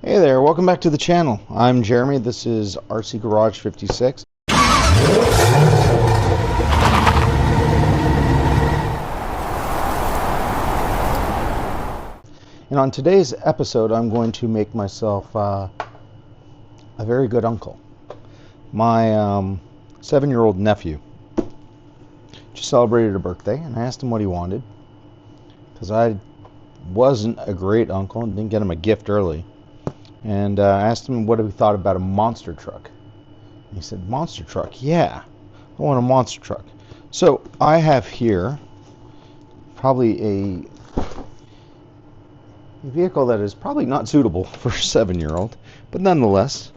Hey there, welcome back to the channel. I'm Jeremy, this is RC Garage 56. And on today's episode, I'm going to make myself a very good uncle. My 7-year-old nephew just celebrated a birthday, and I asked him what he wanted, because I wasn't a great uncle and didn't get him a gift early. And I asked him what he thought about a monster truck. And he said, monster truck? Yeah, I want a monster truck. So I have here probably a vehicle that is probably not suitable for a 7-year-old, but nonetheless,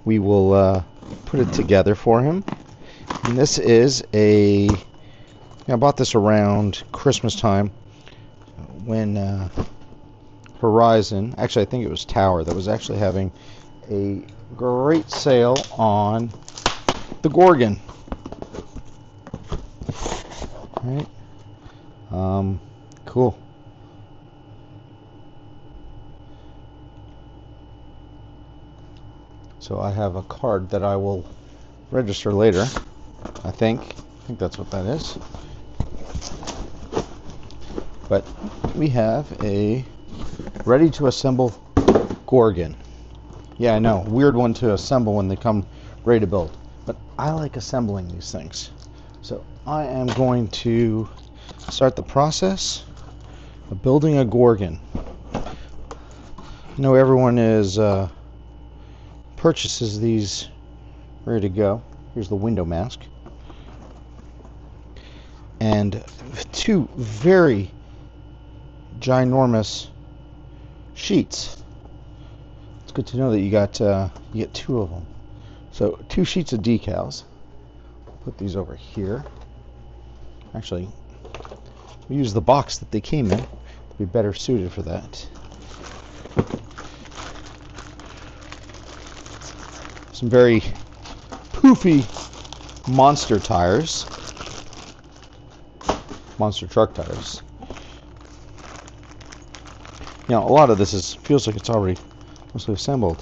we will put it together for him. And this is I bought this around Christmas time when Horizon, actually I think it was Tower, that was actually having a great sale on the Gorgon. All right. Cool. So I have a card that I will register later. I think that's what that is. But we have a ready to assemble Gorgon. Yeah, I know, weird one to assemble when they come ready to build, but I like assembling these things. So I am going to start the process of building a Gorgon. I know everyone is purchases these ready to go. Here's the window mask and two very ginormous sheets. It's good to know that you get two of them. So 2 sheets of decals. Put these over here. Actually, we use the box that they came in. It'd be better suited for that. Some very poofy monster tires. Monster truck tires. You know, a lot of this feels like it's already mostly assembled.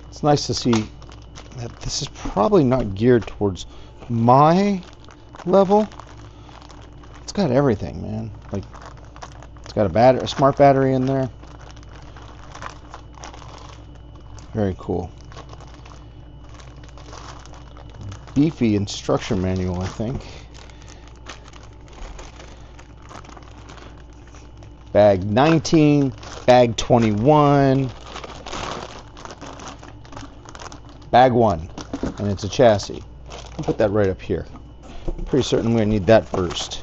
It's nice to see that this is probably not geared towards my level. It's got everything, man. Like, it's got a smart battery in there. Very cool. Beefy instruction manual, I think. Bag 19, bag 21, bag 1, and it's a chassis. I'll put that right up here. I'm pretty certain we're going to need that first.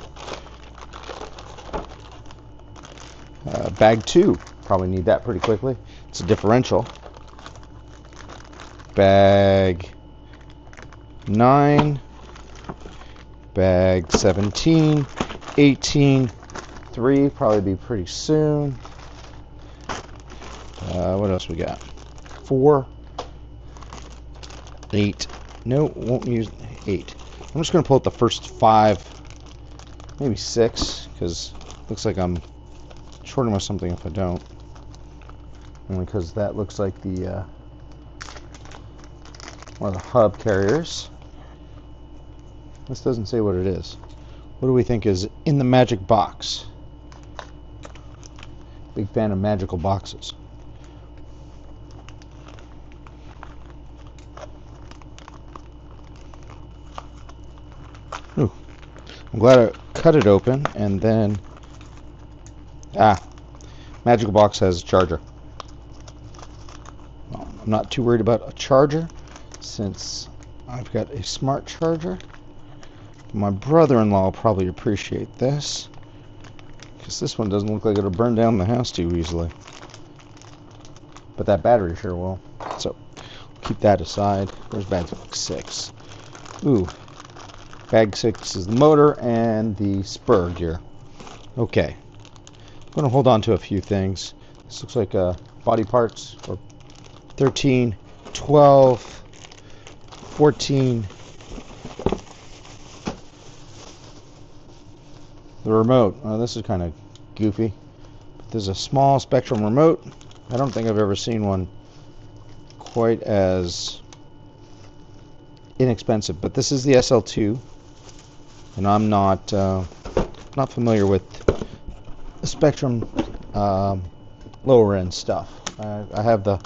Bag 2, probably need that pretty quickly. It's a differential. Bag 9, bag 17, 18, 3, probably be pretty soon. What else we got? 4, 8. No, won't use 8. I'm just going to pull out the first 5, maybe 6, because it looks like I'm shorting with something if I don't. Only because that looks like the one of the hub carriers. This doesn't say what it is. What do we think is in the magic box? Big fan of magical boxes. Ooh. I'm glad I cut it open and then... magical box has a charger. Well, I'm not too worried about a charger since I've got a smart charger. My brother-in-law will probably appreciate this, because this one doesn't look like it'll burn down the house too easily. But that battery sure will. So, keep that aside. Where's bag 6? Ooh. Bag 6 is the motor and the spur gear. Okay. I'm going to hold on to a few things. This looks like body parts for 13, 12, 14, The remote. Oh, this is kind of goofy. But there's a small Spectrum remote. I don't think I've ever seen one quite as inexpensive. But this is the SL2, and I'm not familiar with the Spectrum lower end stuff. I have got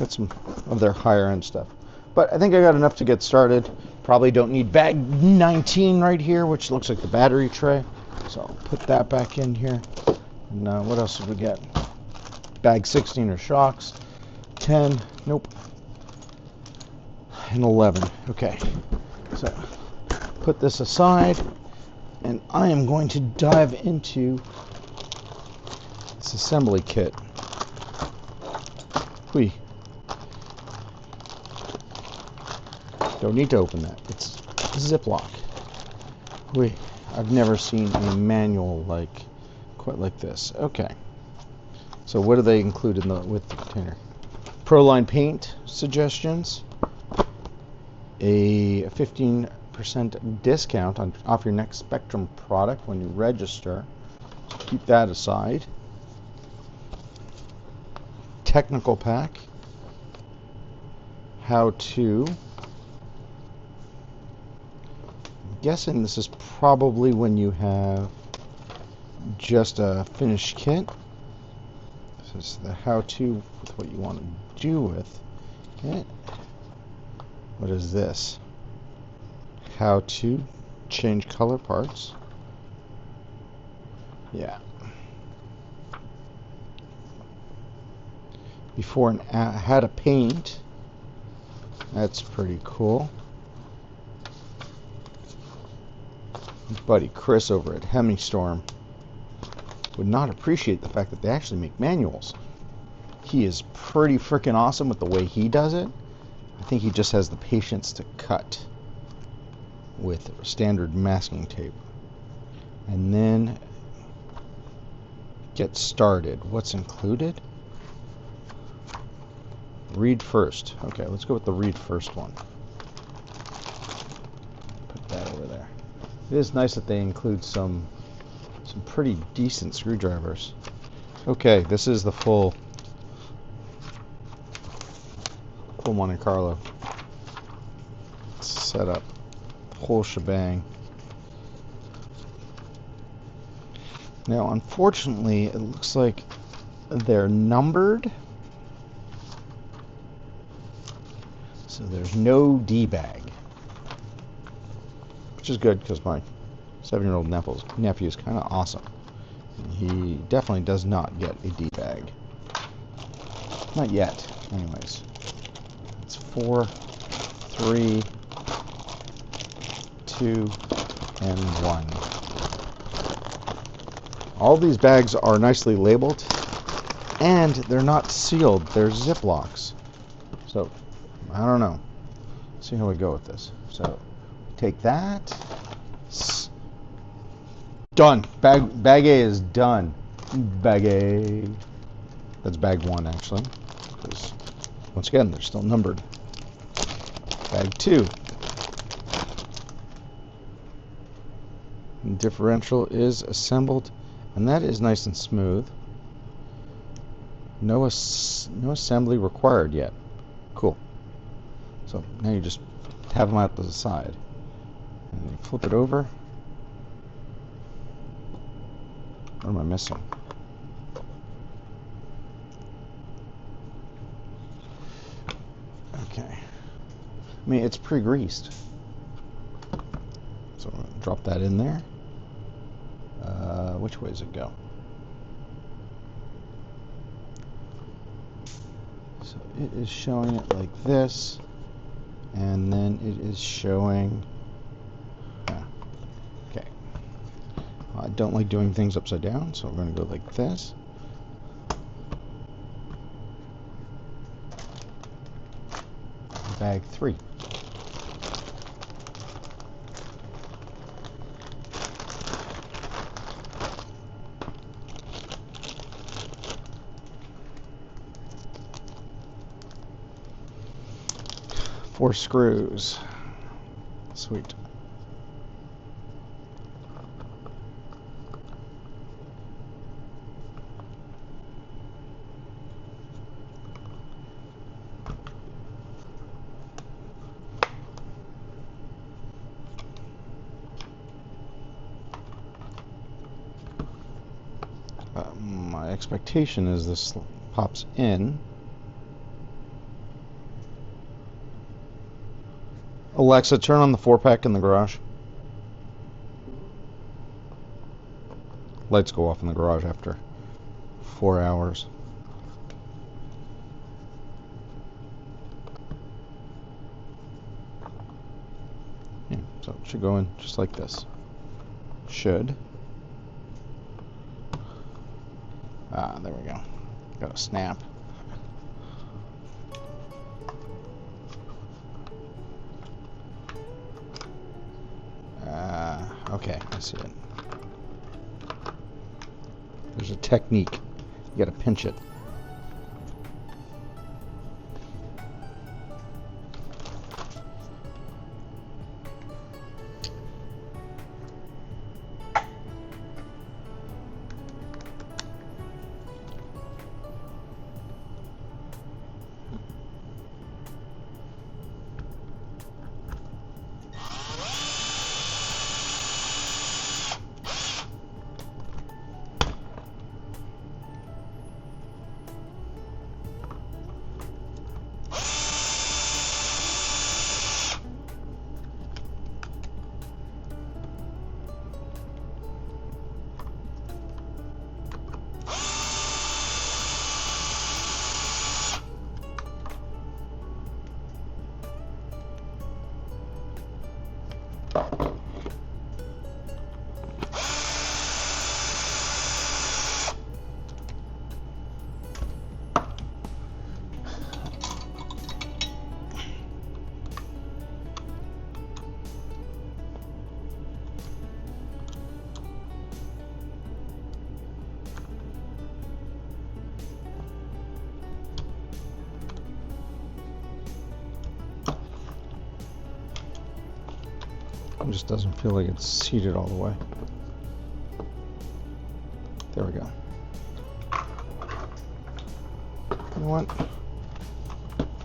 some of their higher end stuff. But I think I got enough to get started. Probably don't need bag 19 right here, which looks like the battery tray. So I'll put that back in here. And what else did we get? Bag 16 are shocks. 10, nope. And 11, okay. So put this aside, and I am going to dive into this assembly kit. Whee. Don't need to open that. It's Ziploc. Wait, I've never seen a manual quite like this. Okay. So what do they include with the container? Proline paint suggestions. A 15% discount off your next Spectrum product when you register. So keep that aside. Technical pack. How to. Guessing this is probably when you have just a finished kit. This is the how-to with what you want to do with it. What is this? How to change color parts. Yeah. Before and how to paint. That's pretty cool. Buddy Chris over at Hemistorm would not appreciate the fact that they actually make manuals. He is pretty freaking awesome with the way he does it. I think he just has the patience to cut with standard masking tape. And then get started. What's included? Read first. Okay, let's go with the read first one. Put that over there. It is nice that they include some pretty decent screwdrivers. Okay, this is the full Monte Carlo setup, whole shebang. Now, unfortunately, it looks like they're numbered, so there's no D bag. Which is good because my 7-year-old nephew is kind of awesome. He definitely does not get a D-bag. Not yet, anyways. It's 4, 3, 2, and 1. All these bags are nicely labeled, and they're not sealed. They're Ziplocs. So, I don't know. Let's see how we go with this. So, take that. Done. Bag A is done. Bag A. That's bag 1, actually. Because, once again, they're still numbered. Bag 2. The differential is assembled, and that is nice and smooth. No assembly required yet. Cool. So now you just have them out to the side. And you flip it over. What am I missing? Okay. I mean, it's pre-greased. So I'm going to drop that in there. Which way does it go? So it is showing it like this. And then it is showing... Okay. I don't like doing things upside down, so I'm going to go like this. Bag 3. Four screws. Sweet. My expectation is this pops in. Alexa, turn on the 4-pack in the garage. Lights go off in the garage after 4 hours. Yeah, so it should go in just like this. Should. Ah, there we go. Got a snap. Okay, I see it. There's a technique. You gotta pinch it. It just doesn't feel like it's seated all the way. There we go. You know what?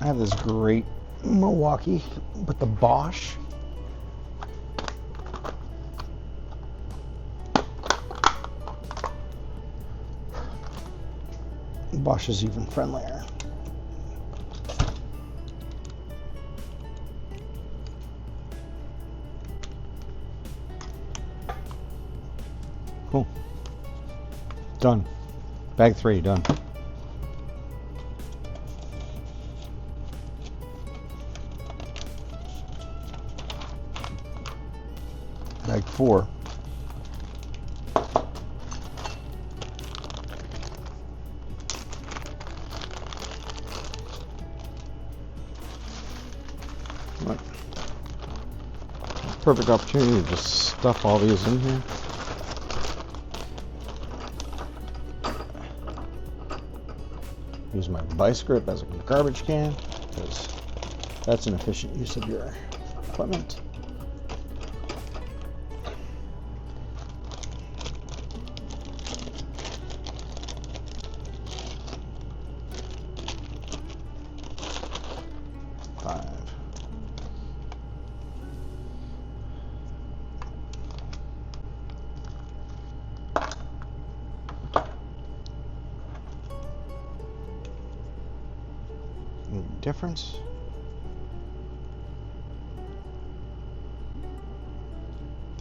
I have this great Milwaukee, but the Bosch. Bosch is even friendlier. Cool. Done. Bag 3, done. Bag 4. Right. Perfect opportunity to just stuff all these in here. Use my vice grip as a garbage can, because that's an efficient use of your equipment. Difference?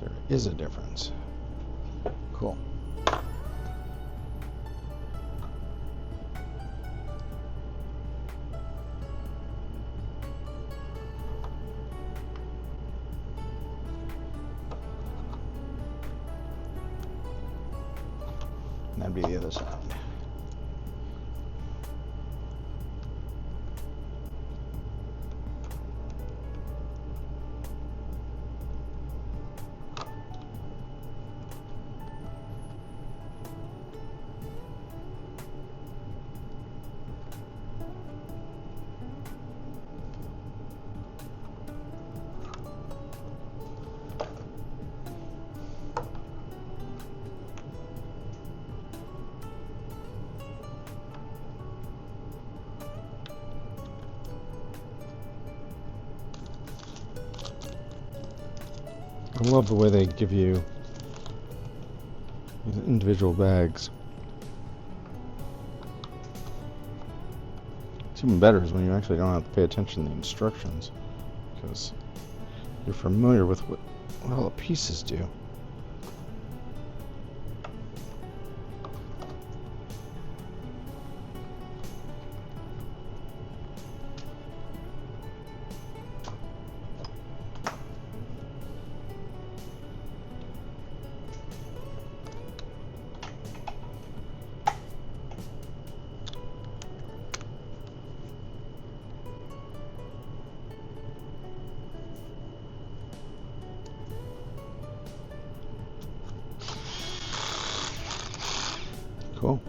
There is a difference. Cool. And that'd be the other side. I love the way they give you these individual bags. What's even better is when you actually don't have to pay attention to the instructions, because you're familiar with what all the pieces do. Cool.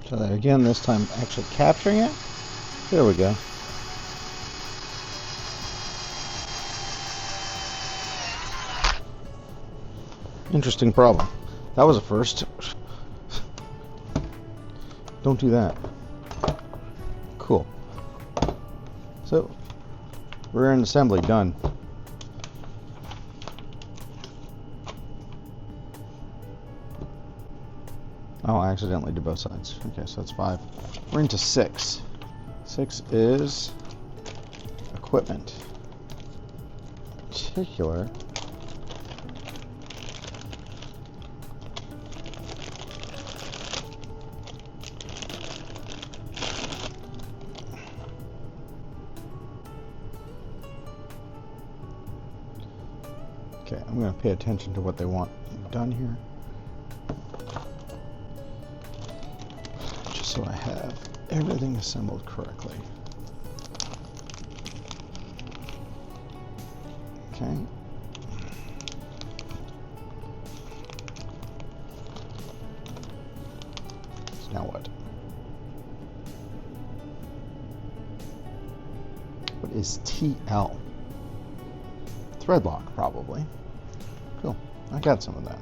Try that again, this time actually capturing it. There we go. Interesting problem. That was a first. Don't do that. Cool. So, rear end assembly done. Oh, I accidentally did both sides. Okay, so that's 5. We're into 6. 6 is equipment. Particular. Okay, I'm going to pay attention to what they want done here. So I have everything assembled correctly. Okay. So now what? What is TL? Threadlock, probably. Cool. I got some of that.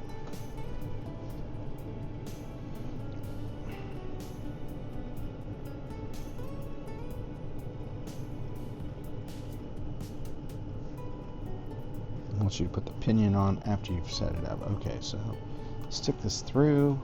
Once you put the pinion on after you've set it up. Okay, so stick this through.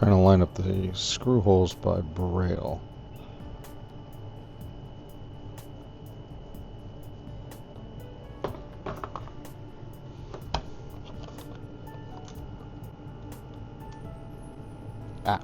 Trying to line up the screw holes by braille. Ah.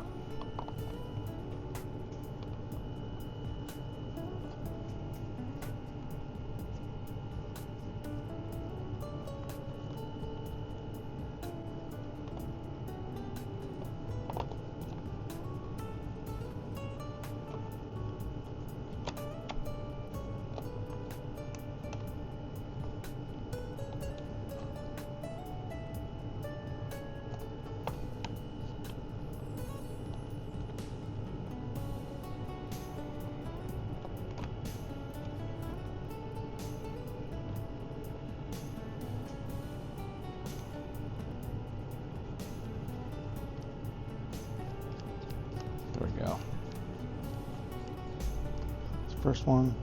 There we go. First one.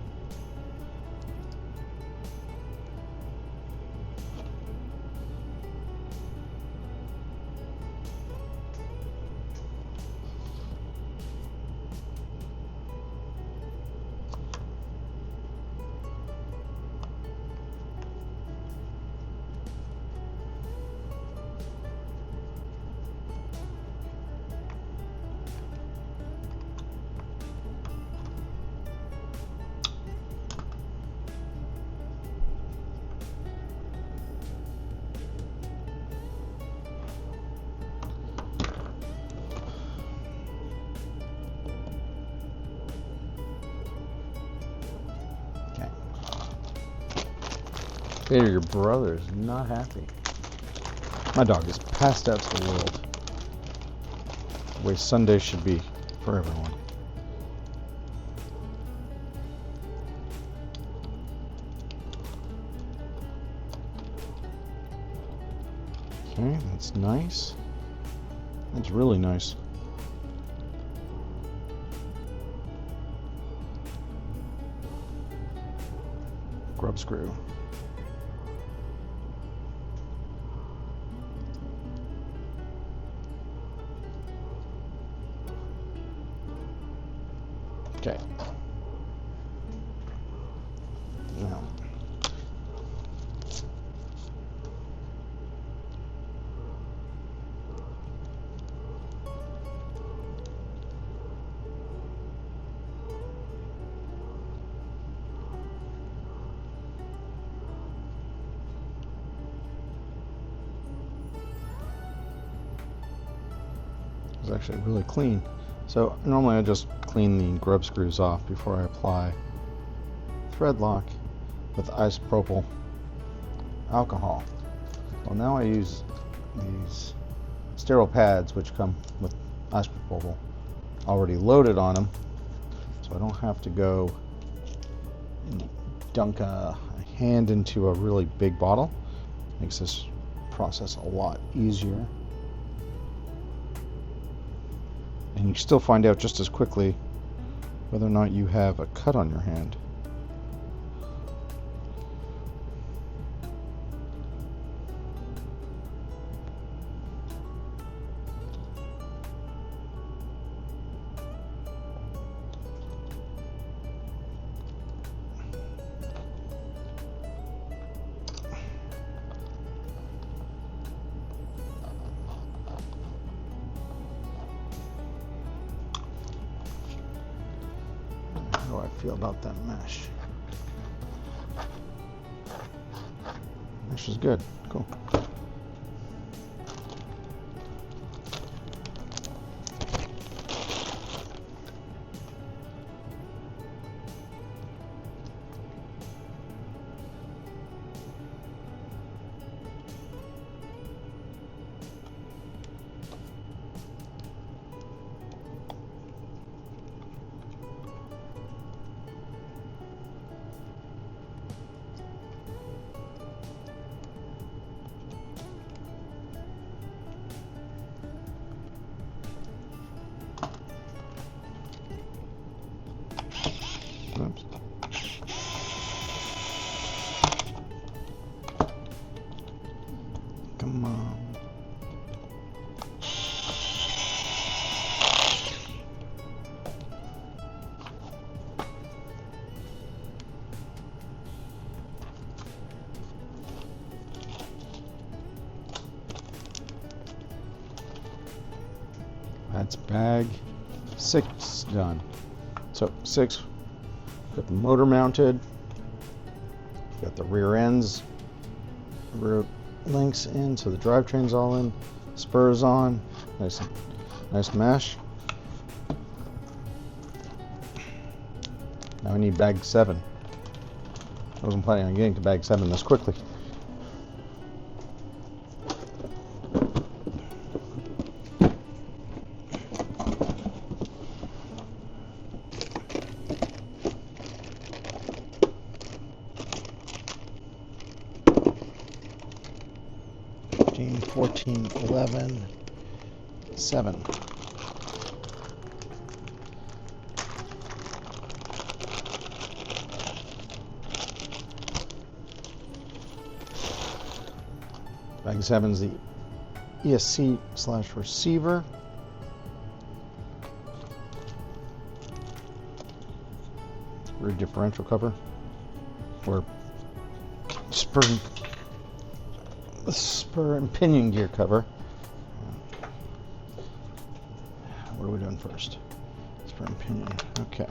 Peter, your brother is not happy. My dog is passed out to the world. The way Sunday should be for everyone. Okay, that's nice. That's really nice. Grub screw. Okay. Now. It's actually really clean. So normally I just clean the grub screws off before I apply Threadlock with isopropyl alcohol. Well, now I use these sterile pads which come with isopropyl already loaded on them, so I don't have to go and dunk a hand into a really big bottle. Makes this process a lot easier. And you still find out just as quickly whether or not you have a cut on your hand. How do I feel about that mesh? Mesh is good. Cool. That's bag 6 done. So 6, got the motor mounted, got the rear ends, rear links in, so the drivetrain's all in, spurs on, nice mesh. Now I need bag 7. I wasn't planning on getting to bag 7 this quickly. 14, 11, 7. Bag 7 is the ESC/receiver. Rear differential cover, or spur and pinion gear cover. What are we doing first? Spur and pinion. Okay.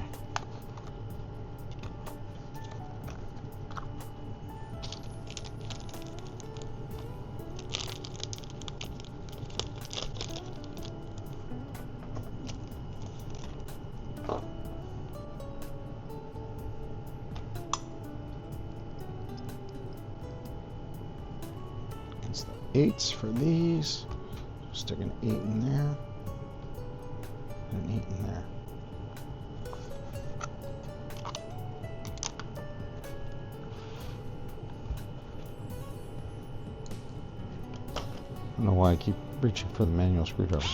It's the 8s for these. Stick an 8 in there. And an 8 in there. I don't know why I keep reaching for the manual screwdriver.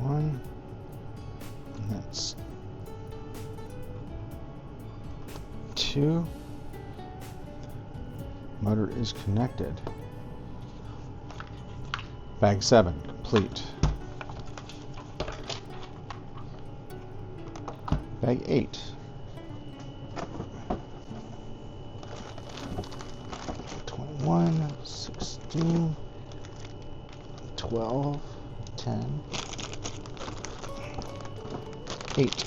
One, and that's 2. Motor is connected. Bag 7 complete. Bag 8. 21, 16, 12, 10. 8.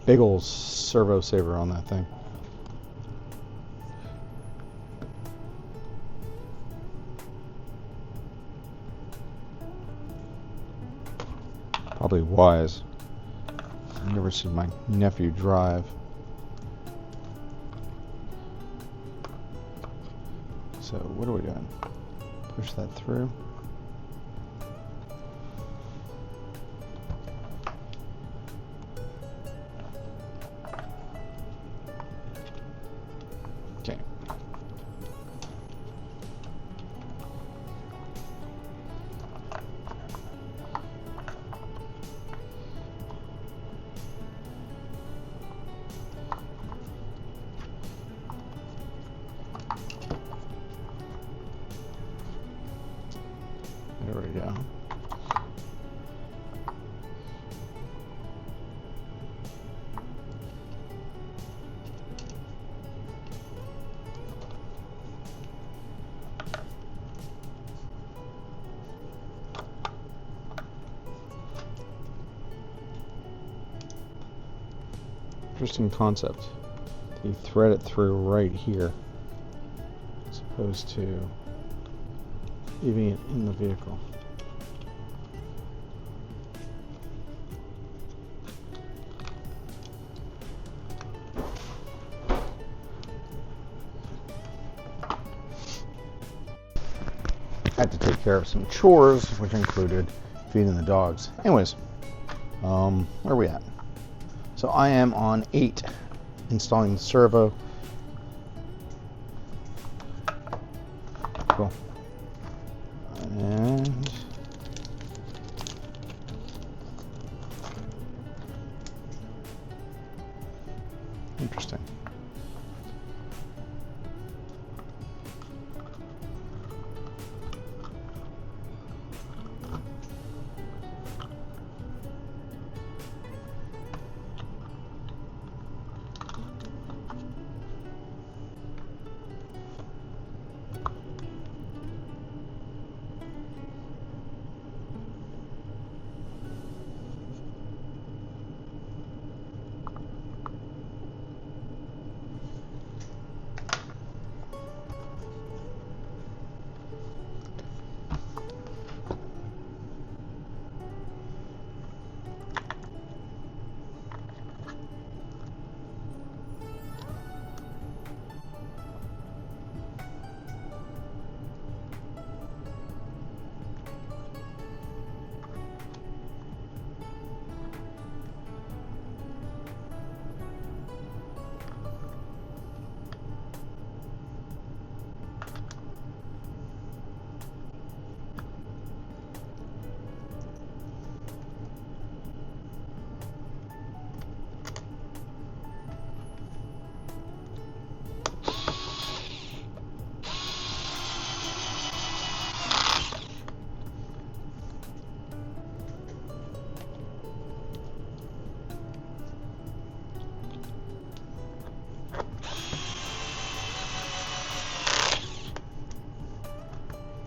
Big old servo saver on that thing. Probably wise. I've never seen my nephew drive. So what are we doing? Push that through. There we go. Interesting concept. You thread it through right here as opposed to leaving it in the vehicle. I had to take care of some chores, which included feeding the dogs. Anyways, where are we at? So I am on 8, installing the servo. Cool. And interesting.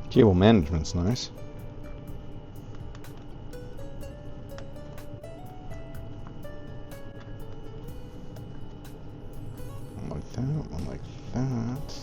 Cable management's nice. One like that, one like that.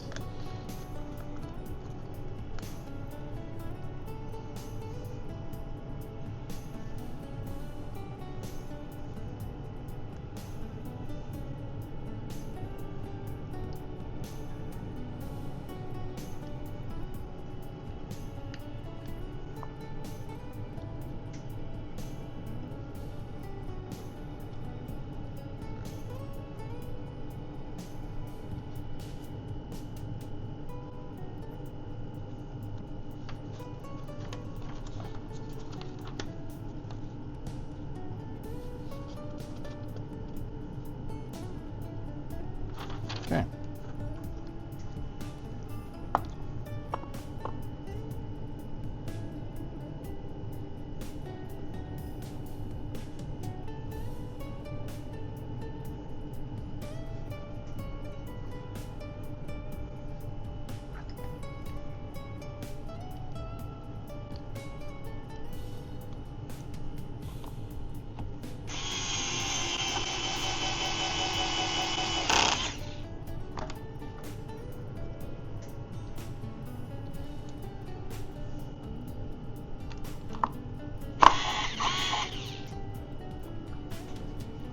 Okay.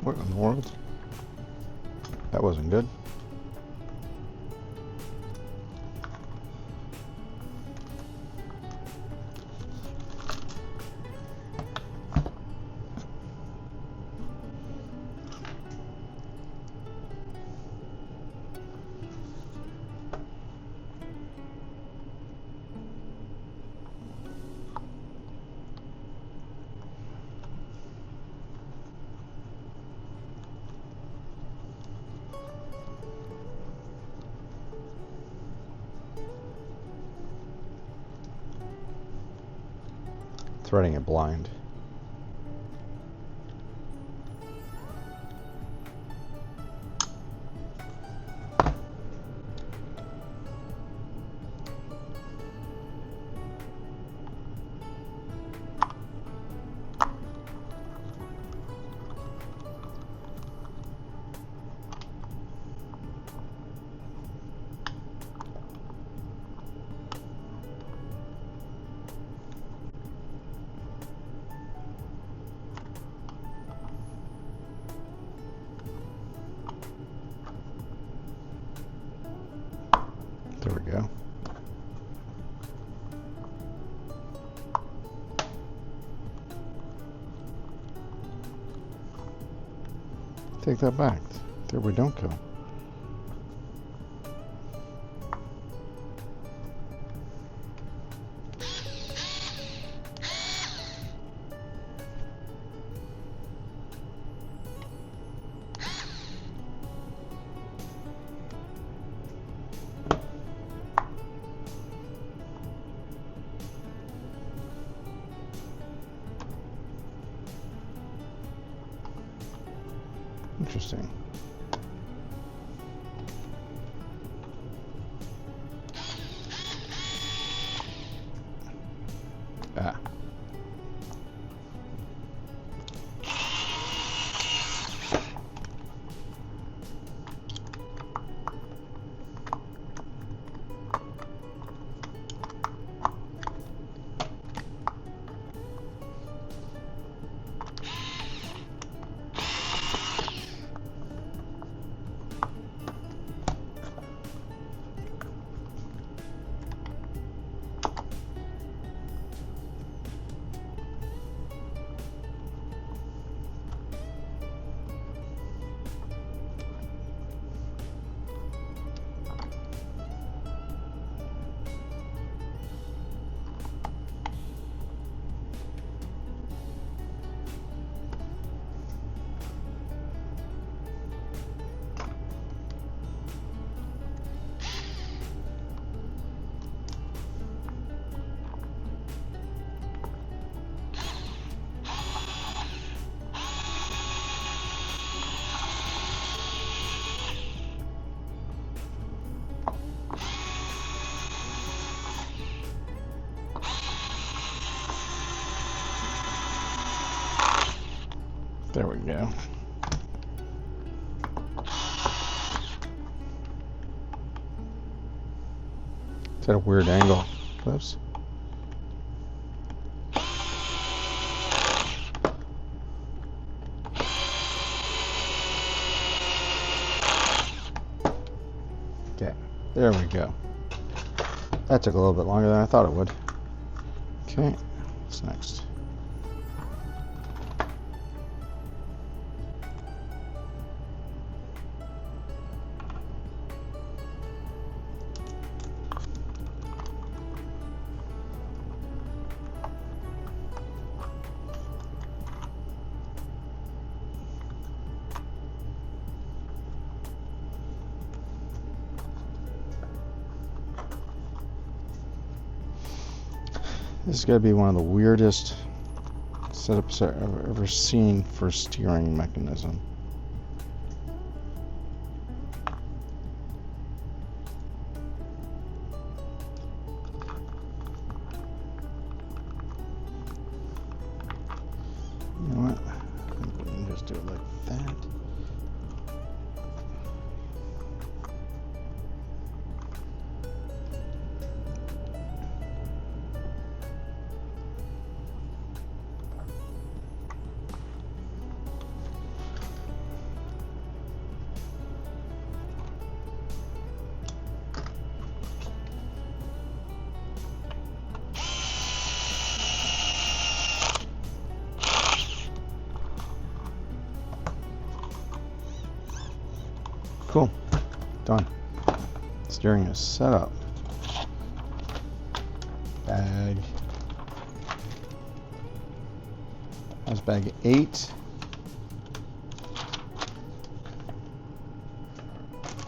What in the world? That wasn't good. threading it blind. There we go. Take that back. There we don't go. Interesting. Ah. There we go. It's at a weird angle. Oops. Okay, there we go. That took a little bit longer than I thought it would. Okay, what's next? This is going to be one of the weirdest setups I've ever seen for a steering mechanism. You know what? I think we can just do it like that. Cool. Done. Steering is set up. Bag. That's bag 8.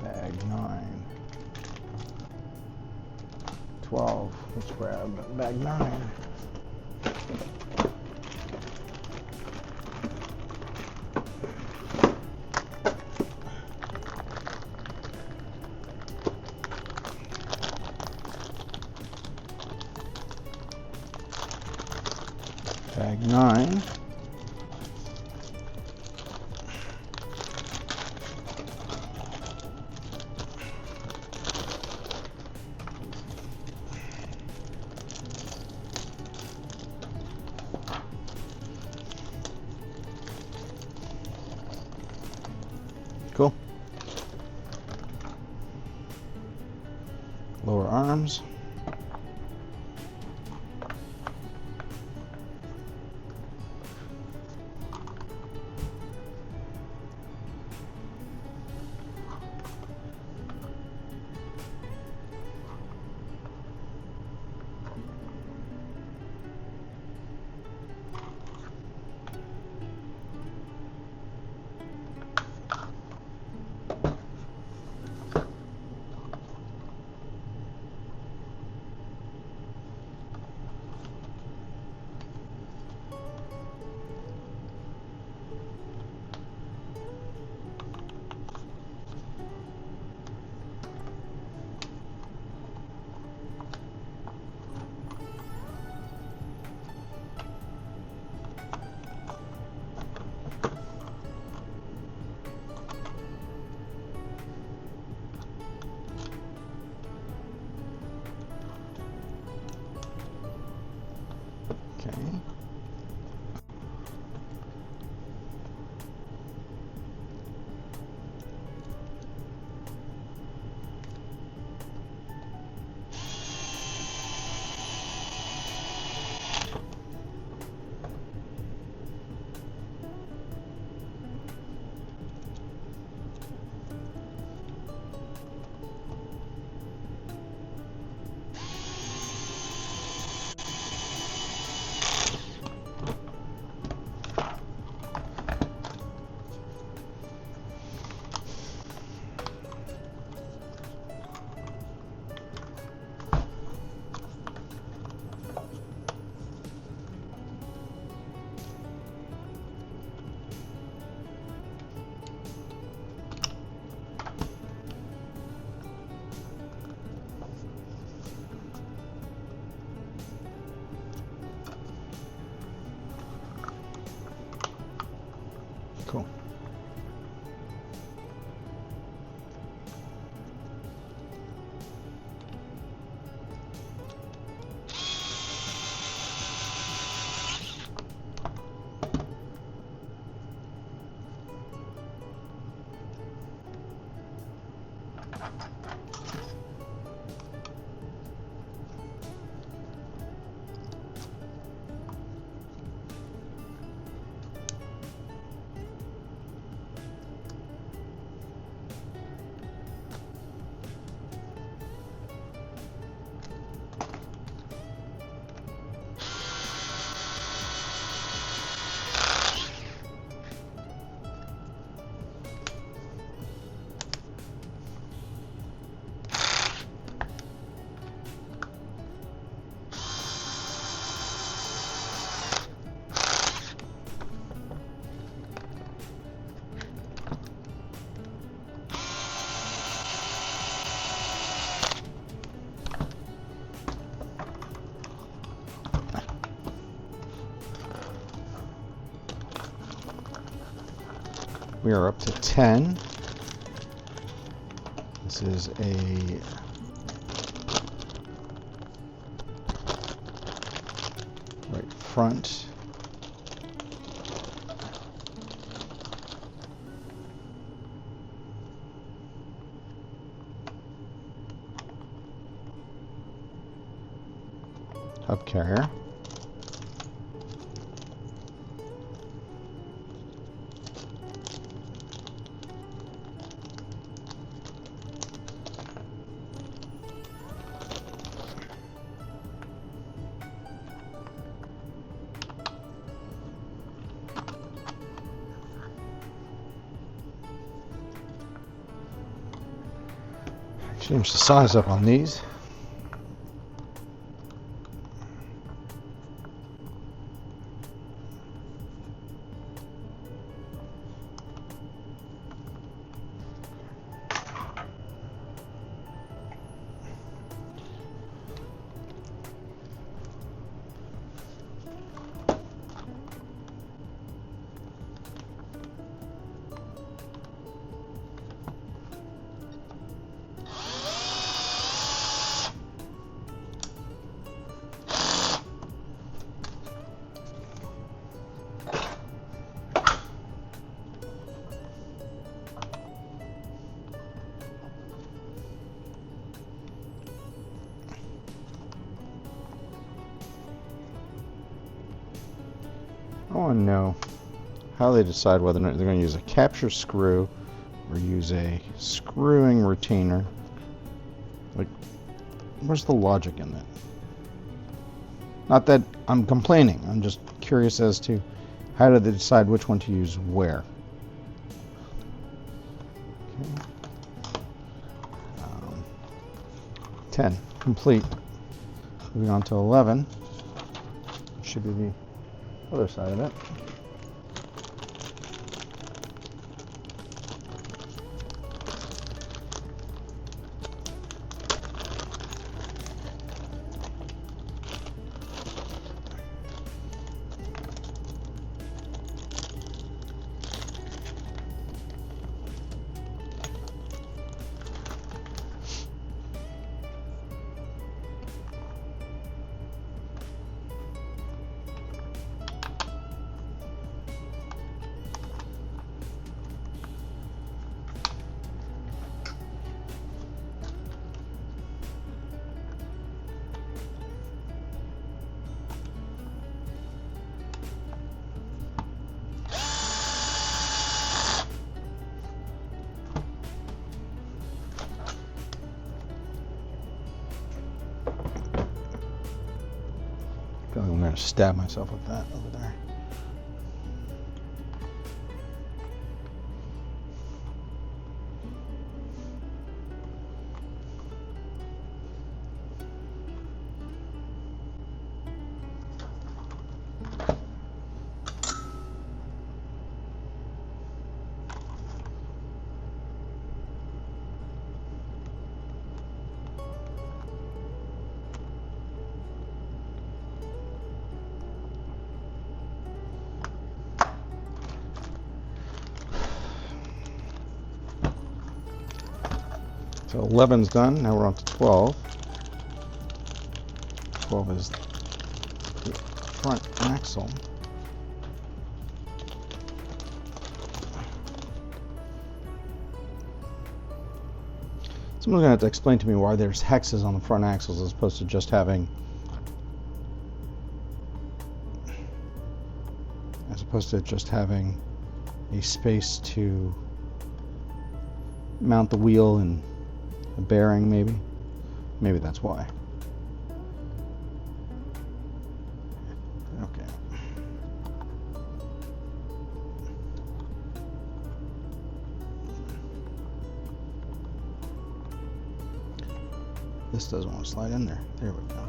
Bag 9. 12. Let's grab bag 9. Bag 9. Cool. Lower arms. Okay. Cool. We are up to 10. This is a right front. Hub carrier. Change the size up on these. I want to know how they decide whether or not they're going to use a capture screw or use a screwing retainer. Like, where's the logic in that? Not that I'm complaining, I'm just curious as to how do they decide which one to use where. Okay. 10, complete. Moving on to 11. Should be the other side of it. I feel like I'm going to stab myself with that over there. So 11's done, now we're on to 12. 12 is the front axle. Someone's going to have to explain to me why there's hexes on the front axles as opposed to just having a space to mount the wheel and a bearing, maybe. Maybe that's why. Okay. This doesn't want to slide in there. There we go.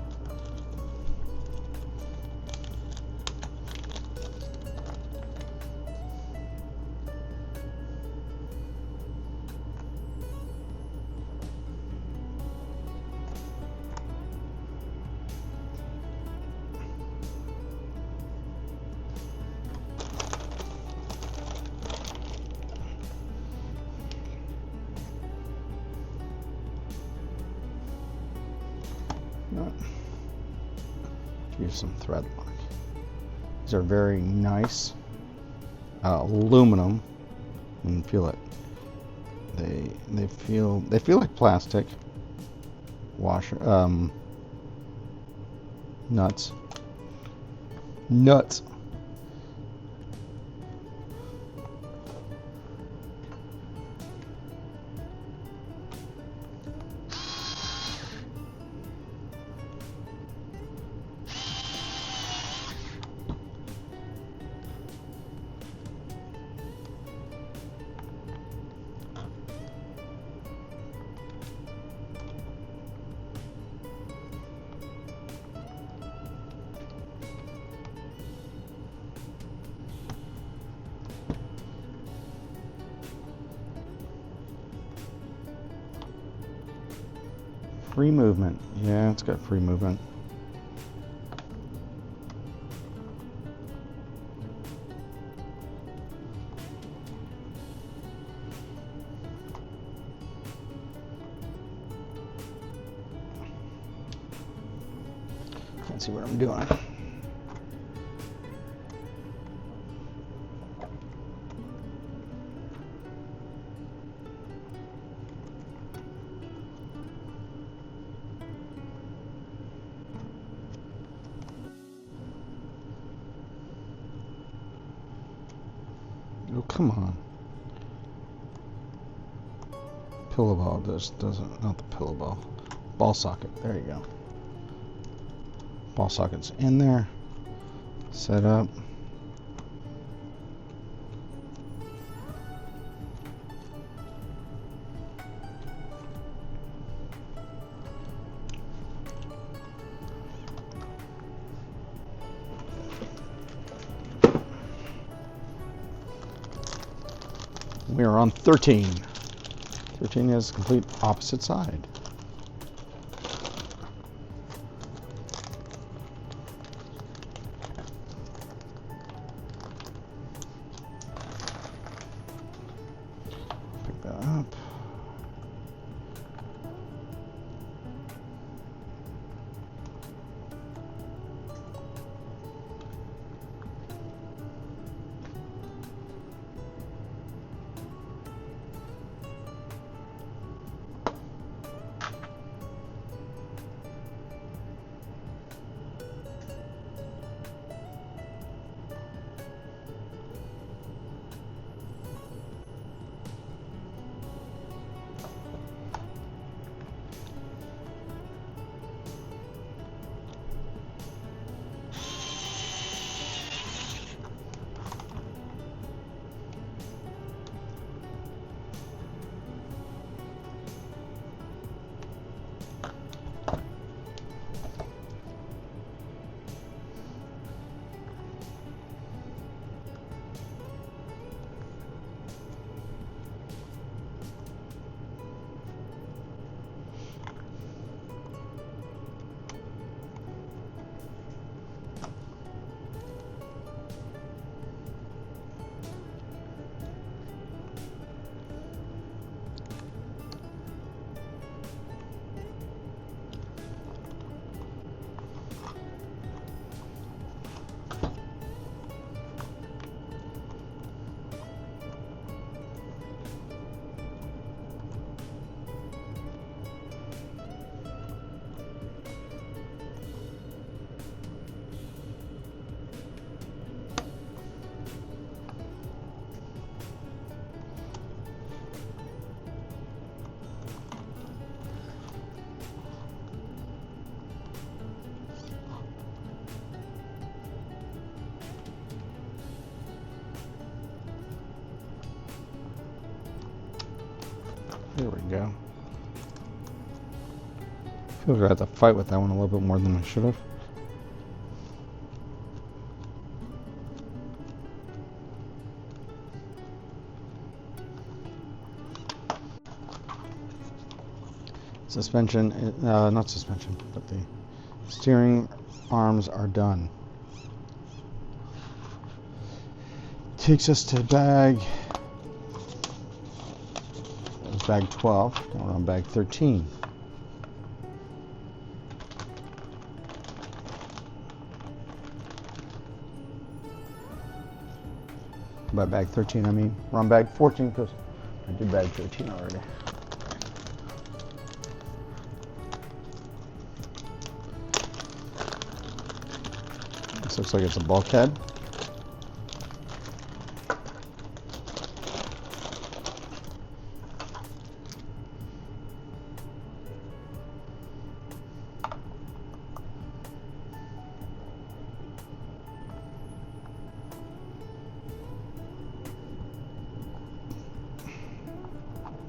Use some Threadlocker. These are very nice aluminum. You can feel it. They feel like plastic. Washer nuts. Free movement. Yeah, it's got free movement. Can't see what I'm doing. come on. Pillow ball doesn't, not the pillow ball. Ball socket, there you go. Ball socket's in there. Set up. We are on 13. 13 is complete opposite side. Pick that up. There we go. I feel like I had to fight with that one a little bit more than I should have. Suspension, not suspension, but the steering arms are done. Takes us to bag 12, now we're on bag 13. By bag 13 I mean, we're on bag 14 because I did bag 13 already. This looks like it's a bulkhead.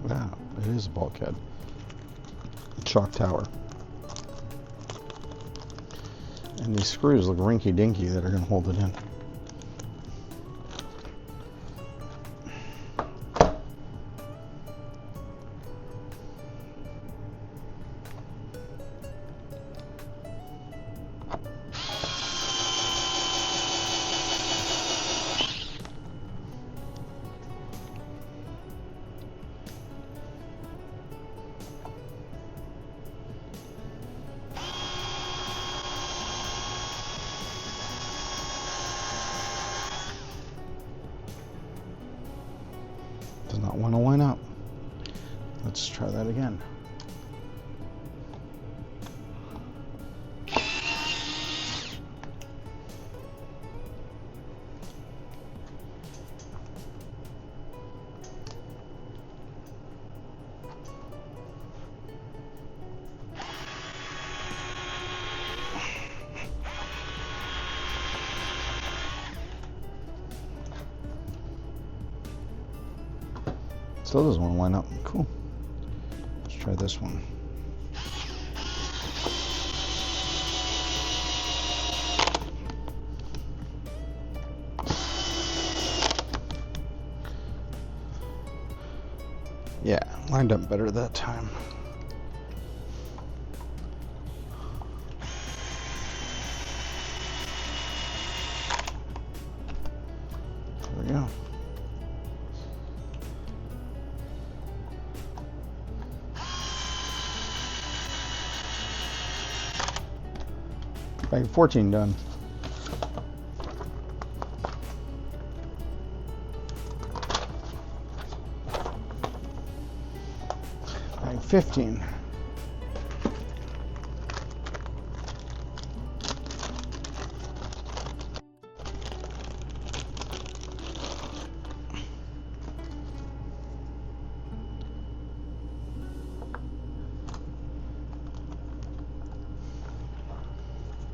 Wow, it is a bulkhead. Chalk tower. And these screws look rinky-dinky that are going to hold it in. Does not want to line up. Let's try that again. Still doesn't want to line up. Cool. Let's try this one. Yeah, lined up better that time. There we go. Bag 14 done. Bag 15.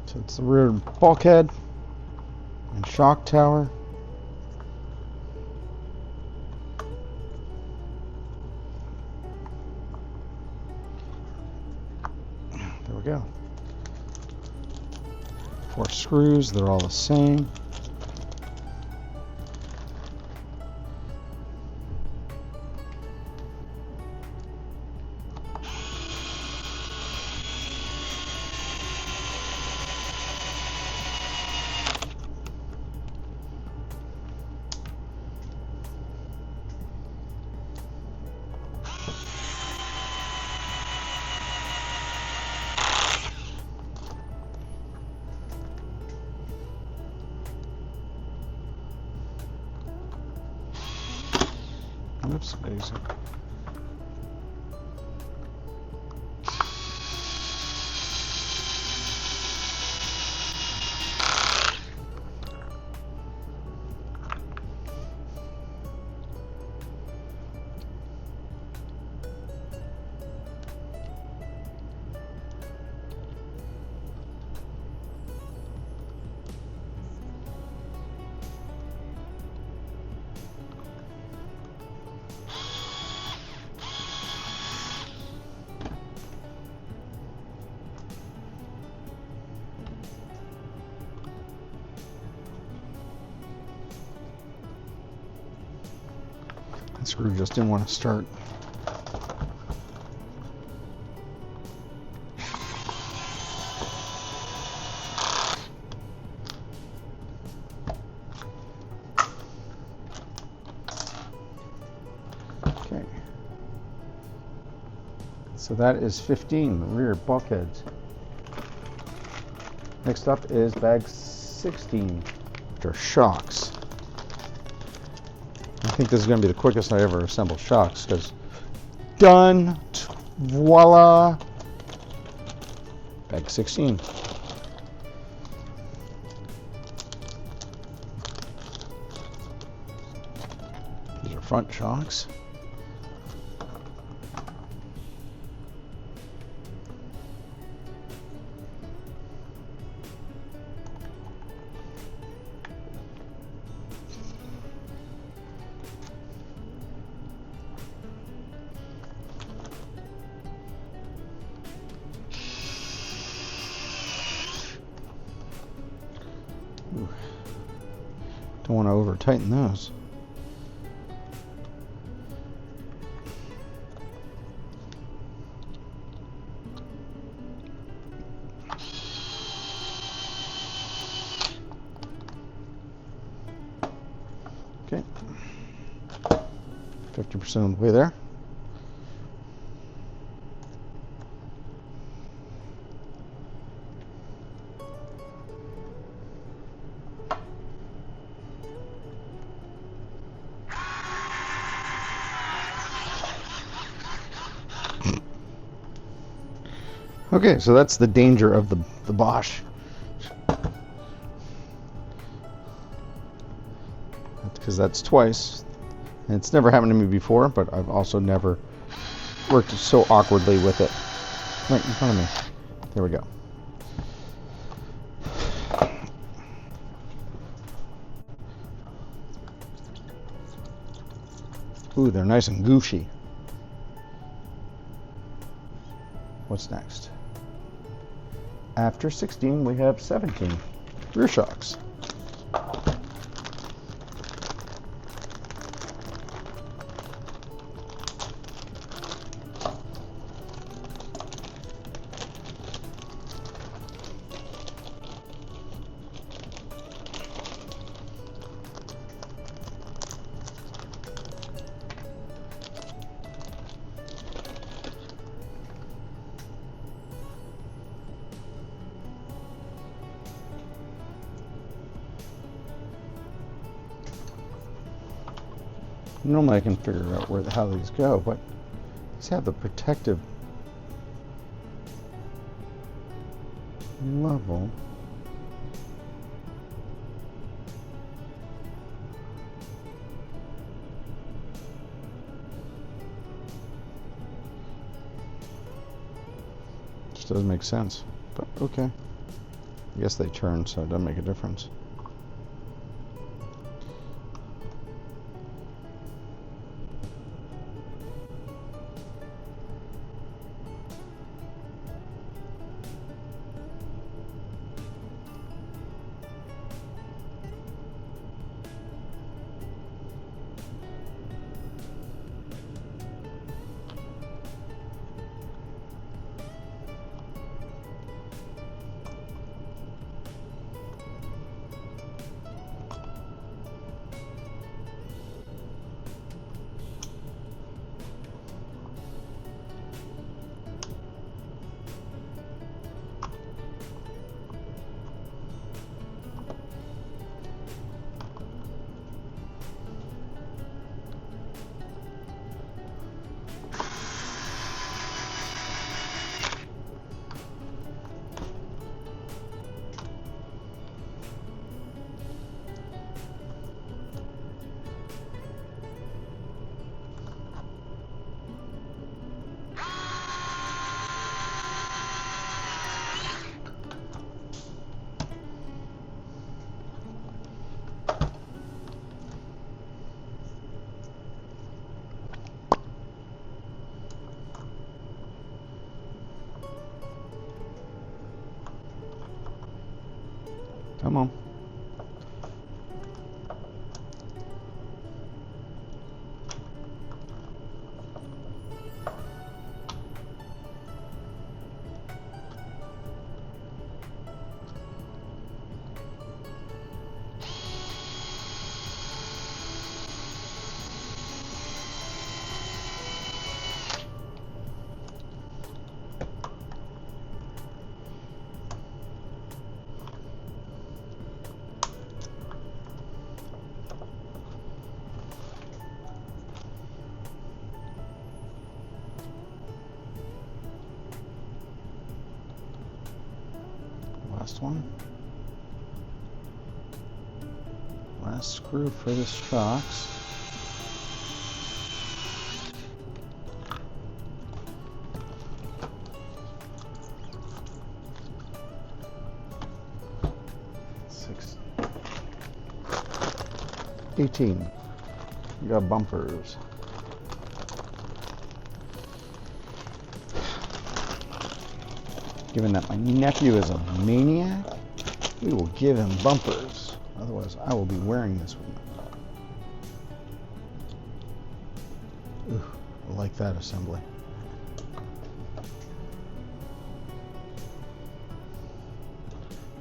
So it's the rear bulkhead and shock tower. There we go. 4 screws, they're all the same. Oops, daisy. That screw just didn't want to start. Okay. So that is 15, the rear bulkheads. Next up is bag 16, which are shocks. I think this is going to be the quickest I ever assemble shocks, because done, voila, bag 16. These are front shocks. Ooh. Don't want to over tighten those. Okay, 50% of the way there. Okay, so that's the danger of the Bosch. Because that's twice. And it's never happened to me before, but I've also never worked so awkwardly with it. Right in front of me. There we go. Ooh, they're nice and gooshy. What's next? After 16, we have 17 rear shocks. Normally I can figure out how these go, but these have the protective level. Just doesn't make sense, but okay. I guess they turn, so it doesn't make a difference. Come on. Last one. Last screw for the shocks. Six. 18. You got bumpers. Given that my nephew is a maniac, we will give him bumpers. Otherwise, I will be wearing this one. Ooh, I like that assembly.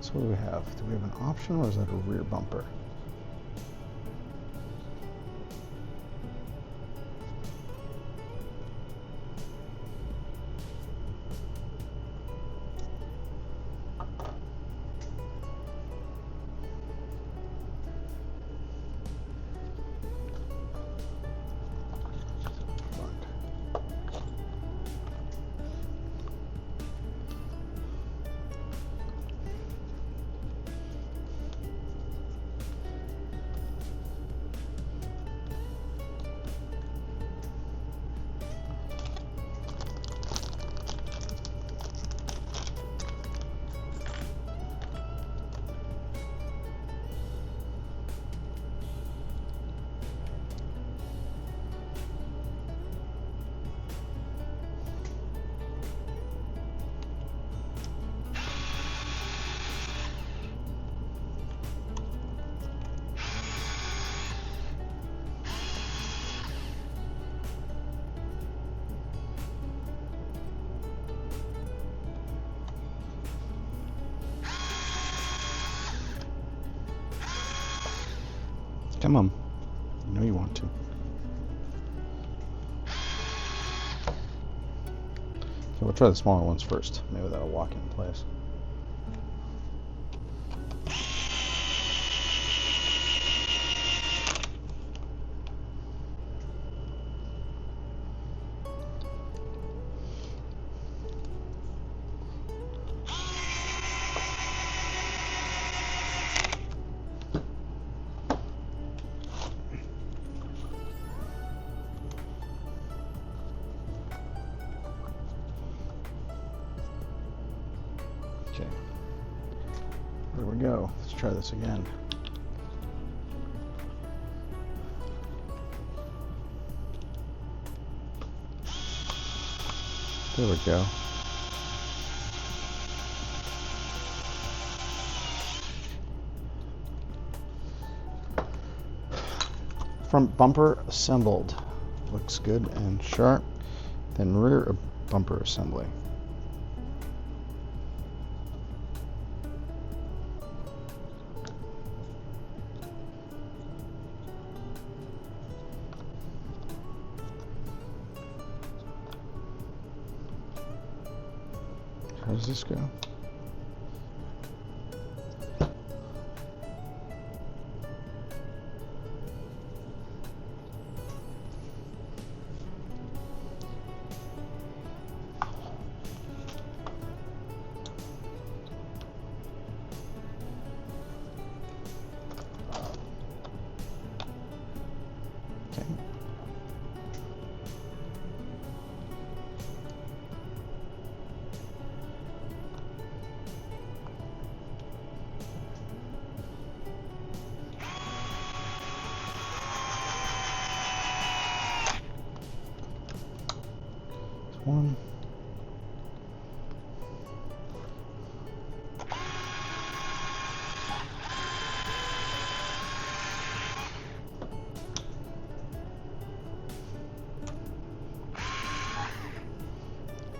So what do we have? Do we have an option, or is that a rear bumper? Come on. I know you want to. Okay, we'll try the smaller ones first. Maybe that'll lock in place. Okay, there we go. Let's try this again. There we go. Front bumper assembled. Looks good and sharp. Then rear bumper assembly. How does this go? Okay. One.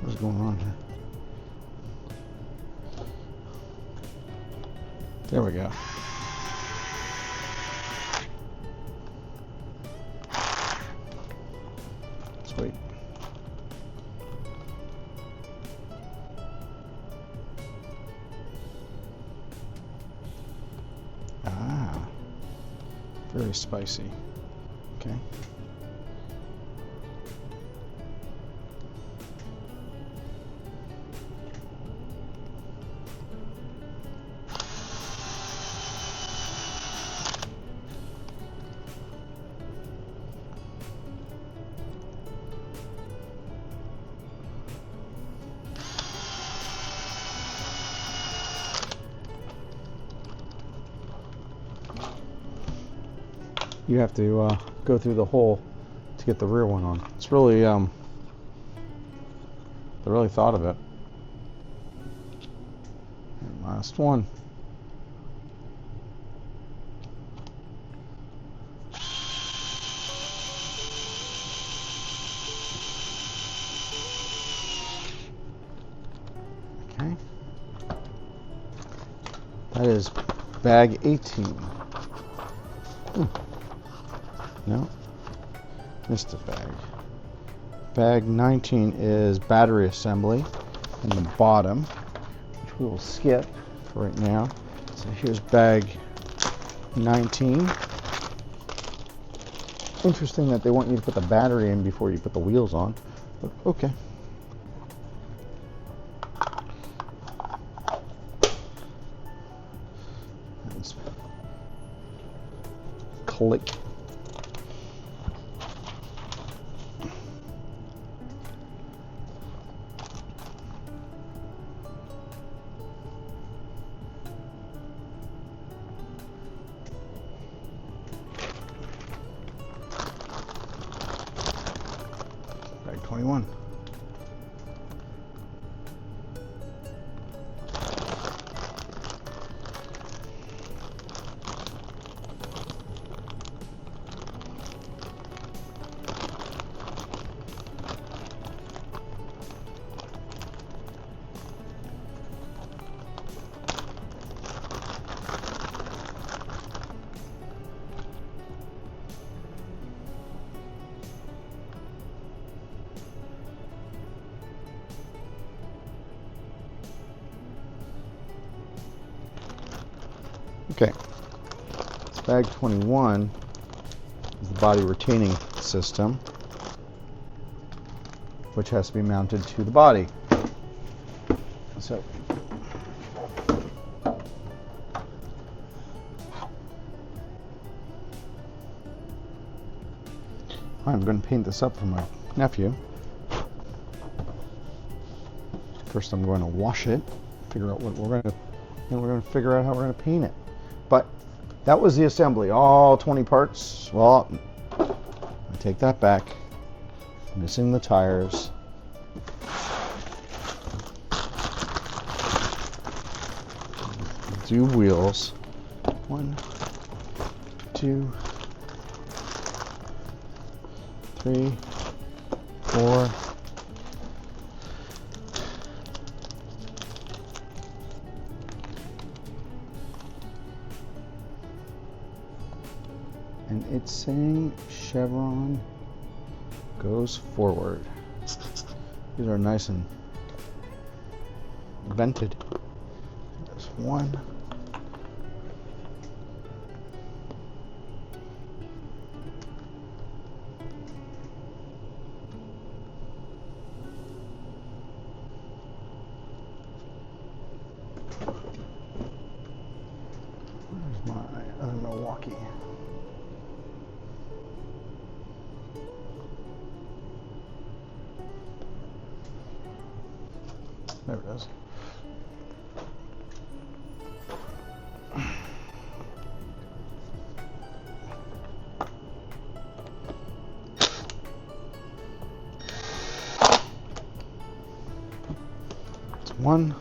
What's going on here? There we go. Sweet. Ah, very spicy. Okay. You have to go through the hole to get the rear one on. It's really, they really thought of it. And last one. Okay. That is bag 18. No, missed a bag. Bag 19 is battery assembly in the bottom, which we will skip for right now. So here's bag 19. Interesting that they want you to put the battery in before you put the wheels on, but okay. Let's click. Bag 21. Okay, this bag 21 is the body retaining system, which has to be mounted to the body. So I'm going to paint this up for my nephew. First I'm going to wash it, figure out what we're going to, then we're going to figure out how we're going to paint it. But that was the assembly, all 20 parts. Well, I take that back, missing the tires. Do wheels. 1, 2, 3, 4. And it's saying chevron goes forward. These are nice and vented. There's one. Where's my other Milwaukee? There it is. It's one.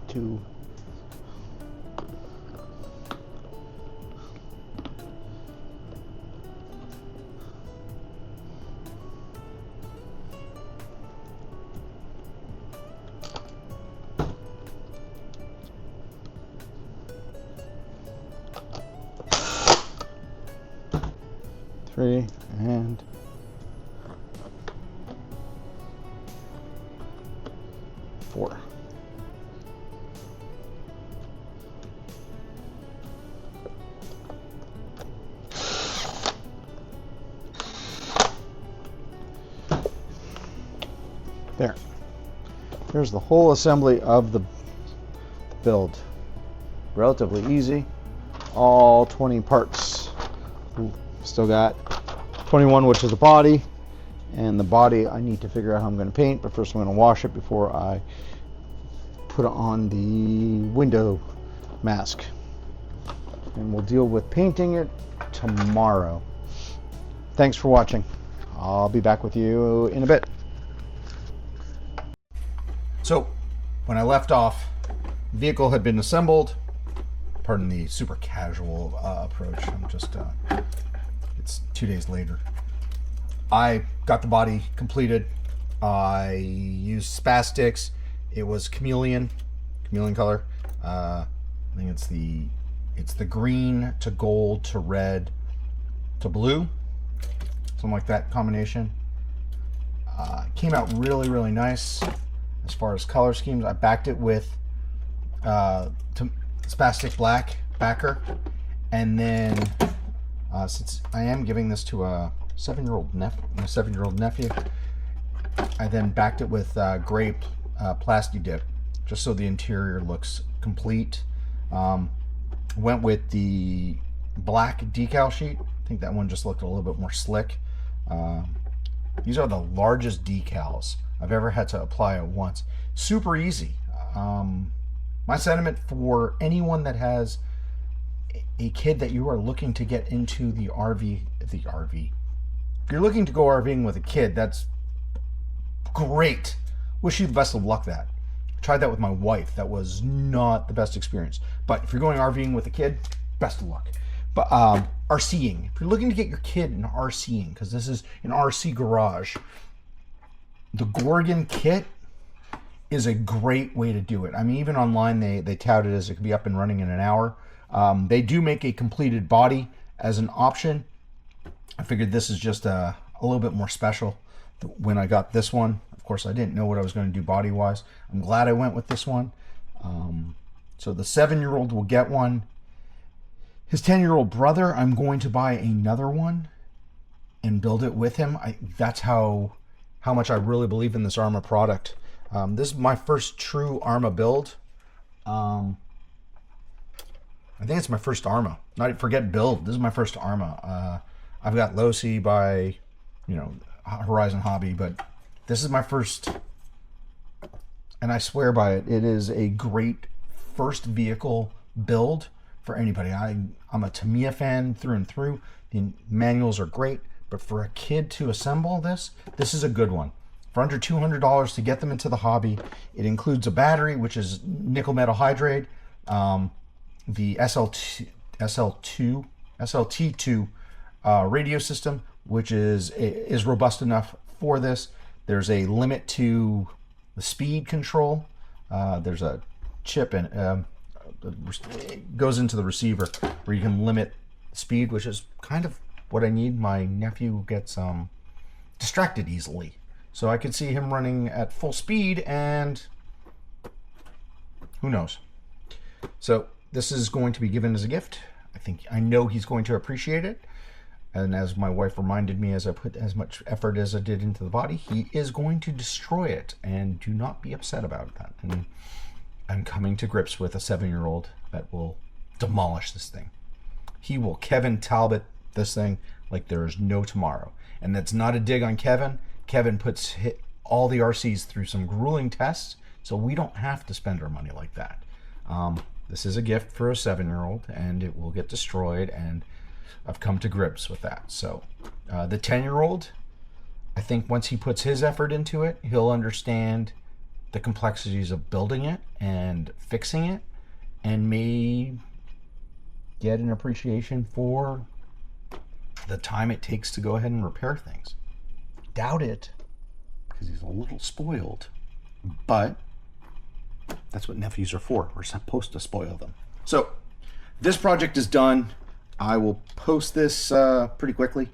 Two. Three and 4. There. There's the whole assembly of the build. Relatively easy. All 20 parts. Still got 21, which is the body. And the body I need to figure out how I'm going to paint, but first I'm going to wash it before I put on the window mask. And we'll deal with painting it tomorrow. Thanks for watching. I'll be back with you in a bit. So, when I left off, the vehicle had been assembled. Pardon the super casual approach. I'm just, it's 2 days later. I got the body completed. I used spastics. It was chameleon color. I think it's the green to gold to red to blue, something like that combination. Came out really, really nice. As far as color schemes, I backed it with spastic black backer, and then since I am giving this to a 7-year-old nephew, I then backed it with gray plasti dip, just so the interior looks complete. Went with the black decal sheet. I think that one just looked a little bit more slick. These are the largest decals I've ever had to apply at once. Super easy. My sentiment for anyone that has a kid that you are looking to get into the RV. If you're looking to go RVing with a kid, that's great. Wish you the best of luck with that. Tried that with my wife. That was not the best experience. But if you're going RVing with a kid, best of luck. But RCing. If you're looking to get your kid an RCing, because this is an RC garage, the Gorgon Kit is a great way to do it. I mean, even online they tout it as it could be up and running in an hour. They do make a completed body as an option. I figured this is just a little bit more special when I got this one. Of course, I didn't know what I was going to do body-wise. I'm glad I went with this one. So the 7-year-old will get one. His 10-year-old brother, I'm going to buy another one and build it with him. That's how much I really believe in this Arrma product. This is my first true Arrma build. I think it's my first Arrma. Not forget build. This is my first Arrma. I've got Losi by, Horizon Hobby, but this is my first, and I swear by it. It is a great first vehicle build for anybody. I'm a Tamiya fan through and through. The manuals are great, but for a kid to assemble this is a good one. For under $200 to get them into the hobby, it includes a battery, which is nickel metal hydride, the SLT2 radio system, which is robust enough for this. There's a limit to the speed control. There's a chip and it goes into the receiver where you can limit speed, which is kind of what I need. My nephew gets distracted easily, so I could see him running at full speed, and who knows. So this is going to be given as a gift. I know he's going to appreciate it. And as my wife reminded me, as I put as much effort as I did into the body, he is going to destroy it, and do not be upset about that. And I'm coming to grips with a 7-year-old that will demolish this thing. He will Kevin Talbot this thing like there is no tomorrow. And that's not a dig on Kevin. Kevin puts all the RCs through some grueling tests, so we don't have to spend our money like that. This is a gift for a 7-year-old, and it will get destroyed, and I've come to grips with that. So the 10-year-old, I think once he puts his effort into it, he'll understand the complexities of building it and fixing it, and may get an appreciation for the time it takes to go ahead and repair things. Doubt it, because he's a little spoiled, but that's what nephews are for. We're supposed to spoil them. So this project is done. I will post this pretty quickly.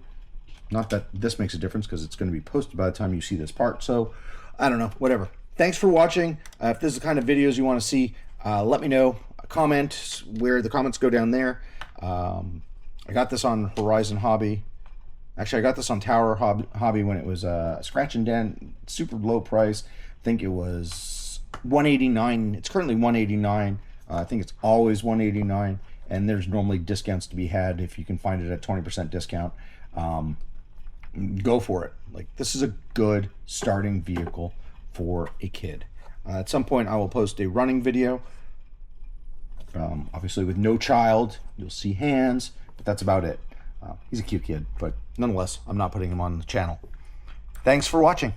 Not that this makes a difference, because it's going to be posted by the time you see this part. So I don't know, whatever. Thanks for watching. If this is the kind of videos you want to see, let me know. Comment where the comments go down there. I got this on Horizon Hobby. Actually, I got this on Tower Hobby when it was scratch and dent, super low price. I think it was $189. It's currently $189. I think it's always $189. And there's normally discounts to be had if you can find it at 20% discount. Go for it. Like, this is a good starting vehicle for a kid. At some point I will post a running video, obviously with no child. You'll see hands, but that's about it. He's a cute kid, but nonetheless, I'm not putting him on the channel. Thanks for watching.